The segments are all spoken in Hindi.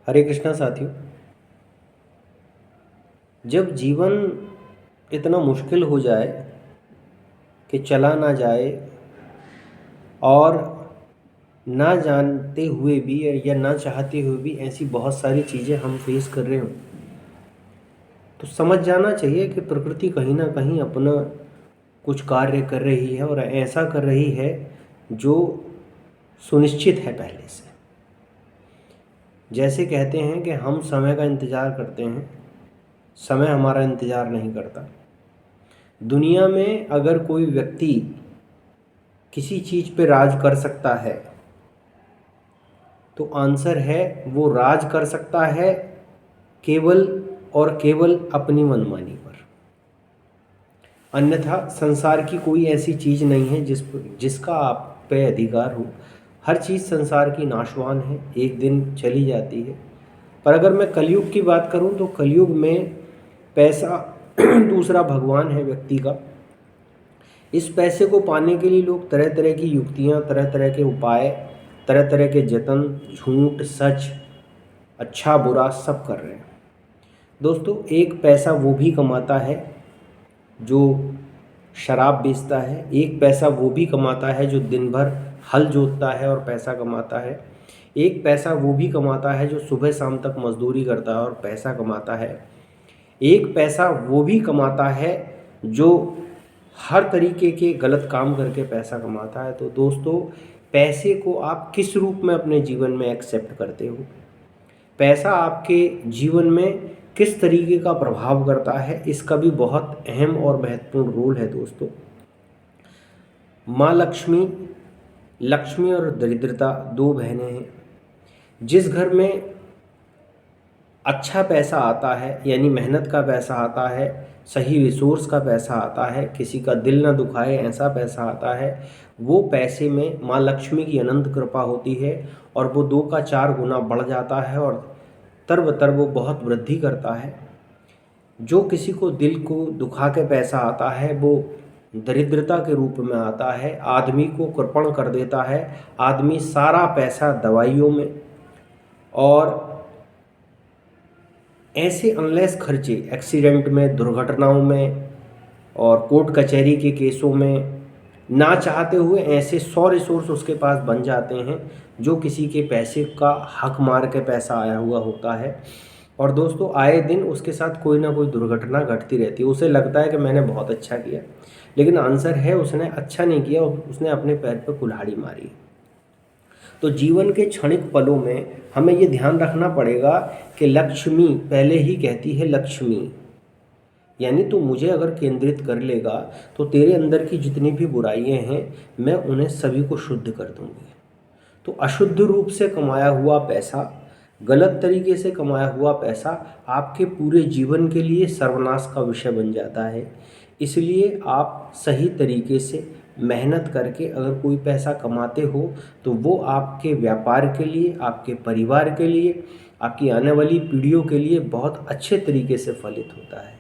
हरे कृष्णा साथियों। जब जीवन इतना मुश्किल हो जाए कि चला ना जाए और ना जानते हुए भी या ना चाहते हुए भी ऐसी बहुत सारी चीज़ें हम फेस कर रहे हो, तो समझ जाना चाहिए कि प्रकृति कहीं ना कहीं अपना कुछ कार्य कर रही है और ऐसा कर रही है जो सुनिश्चित है पहले से। जैसे कहते हैं कि हम समय का इंतज़ार करते हैं, समय हमारा इंतज़ार नहीं करता। दुनिया में अगर कोई व्यक्ति किसी चीज़ पे राज कर सकता है तो आंसर है वो राज कर सकता है केवल और केवल अपनी मनमानी पर। अन्यथा संसार की कोई ऐसी चीज़ नहीं है जिसका आप पे अधिकार हो। हर चीज़ संसार की नाशवान है, एक दिन चली जाती है। पर अगर मैं कलयुग की बात करूं तो कलयुग में पैसा दूसरा भगवान है व्यक्ति का। इस पैसे को पाने के लिए लोग तरह तरह की युक्तियां, तरह तरह के उपाय, तरह तरह के जतन, झूठ सच, अच्छा बुरा सब कर रहे हैं। दोस्तों, एक पैसा वो भी कमाता है जो शराब बेचता है, एक पैसा वो भी कमाता है जो दिन भर हल जोतता है और पैसा कमाता है, एक पैसा वो भी कमाता है जो सुबह शाम तक मजदूरी करता है और पैसा कमाता है, एक पैसा वो भी कमाता है जो हर तरीके के गलत काम करके पैसा कमाता है। तो दोस्तों, पैसे को आप किस रूप में अपने जीवन में एक्सेप्ट करते हो, पैसा आपके जीवन में किस तरीके का प्रभाव करता है, इसका भी बहुत अहम और महत्वपूर्ण रोल है। दोस्तों, माँ लक्ष्मी, लक्ष्मी और दरिद्रता दो बहनें हैं। जिस घर में अच्छा पैसा आता है, यानी मेहनत का पैसा आता है, सही रिसोर्स का पैसा आता है, किसी का दिल ना दुखाए ऐसा पैसा आता है, वो पैसे में माँ लक्ष्मी की अनंत कृपा होती है और वो 2 का 4 गुना बढ़ जाता है और तरबतर वो बहुत वृद्धि करता है। जो किसी को दिल को दुखा के पैसा आता है वो दरिद्रता के रूप में आता है, आदमी को कृपण कर देता है। आदमी सारा पैसा दवाइयों में और ऐसे अनलेस खर्चे, एक्सीडेंट में, दुर्घटनाओं में और कोर्ट कचहरी के केसों में, ना चाहते हुए ऐसे 100 रिसोर्स उसके पास बन जाते हैं जो किसी के पैसे का हक मार के पैसा आया हुआ होता है। और दोस्तों, आए दिन उसके साथ कोई ना कोई दुर्घटना घटती रहती है। उसे लगता है कि मैंने बहुत अच्छा किया, लेकिन आंसर है उसने अच्छा नहीं किया, उसने अपने पैर पर कुल्हाड़ी मारी। तो जीवन के क्षणिक पलों में हमें ये ध्यान रखना पड़ेगा कि लक्ष्मी पहले ही कहती है लक्ष्मी, यानी तू मुझे अगर केंद्रित कर लेगा तो तेरे अंदर की जितनी भी बुराइयां हैं मैं उन्हें सभी को शुद्ध कर दूंगी। तो अशुद्ध रूप से कमाया हुआ पैसा, गलत तरीके से कमाया हुआ पैसा आपके पूरे जीवन के लिए सर्वनाश का विषय बन जाता है। इसलिए आप सही तरीके से मेहनत करके अगर कोई पैसा कमाते हो तो वो आपके व्यापार के लिए, आपके परिवार के लिए, आपकी आने वाली पीढ़ियों के लिए बहुत अच्छे तरीके से फलित होता है।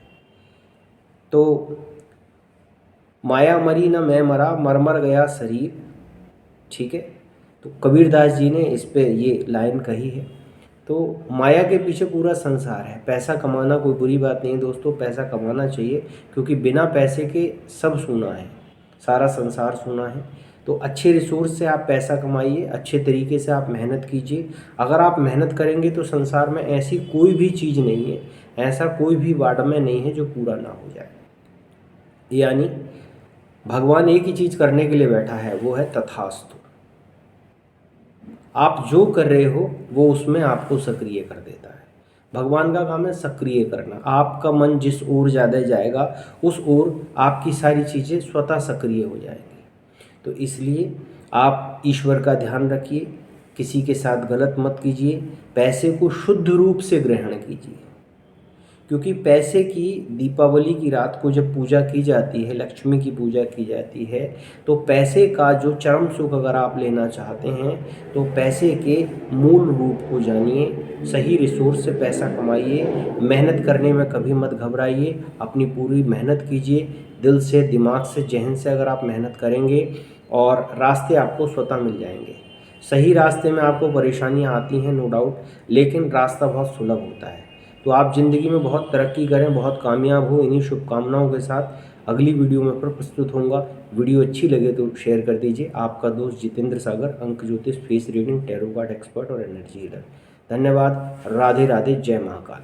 तो माया मरी न मैं मरा, मर मर गया शरीर, ठीक है। तो कबीरदास जी ने इस पे ये लाइन कही है। तो माया के पीछे पूरा संसार है। पैसा कमाना कोई बुरी बात नहीं दोस्तों, पैसा कमाना चाहिए, क्योंकि बिना पैसे के सब सूना है, सारा संसार सूना है। तो अच्छे रिसोर्स से आप पैसा कमाइए, अच्छे तरीके से आप मेहनत कीजिए। अगर आप मेहनत करेंगे तो संसार में ऐसी कोई भी चीज़ नहीं है, ऐसा कोई भी वाडा नहीं है जो पूरा ना हो जाए। यानी भगवान एक ही चीज़ करने के लिए बैठा है, वो है तथास्तु। आप जो कर रहे हो वो उसमें आपको सक्रिय कर देता है। भगवान का काम है सक्रिय करना। आपका मन जिस ओर ज़्यादा जाएगा उस ओर आपकी सारी चीज़ें स्वतः सक्रिय हो जाएंगी। तो इसलिए आप ईश्वर का ध्यान रखिए, किसी के साथ गलत मत कीजिए, पैसे को शुद्ध रूप से ग्रहण कीजिए। क्योंकि पैसे की दीपावली की रात को जब पूजा की जाती है, लक्ष्मी की पूजा की जाती है, तो पैसे का जो चरम सुख अगर आप लेना चाहते हैं तो पैसे के मूल रूप को जानिए, सही रिसोर्स से पैसा कमाइए, मेहनत करने में कभी मत घबराइए, अपनी पूरी मेहनत कीजिए, दिल से, दिमाग से, जहन से अगर आप मेहनत करेंगे और रास्ते आपको स्वतः मिल जाएंगे। सही रास्ते में आपको परेशानियाँ आती हैं नो डाउट, लेकिन रास्ता बहुत सुलभ होता है। तो आप ज़िंदगी में बहुत तरक्की करें, बहुत कामयाब हो, इन्हीं शुभकामनाओं के साथ अगली वीडियो में फिर प्रस्तुत होऊंगा। वीडियो अच्छी लगे तो शेयर कर दीजिए। आपका दोस्त जितेंद्र सागर, अंक ज्योतिष, face reading, tarot card expert और एनर्जी हीलर। धन्यवाद। राधे राधे। जय महाकाल।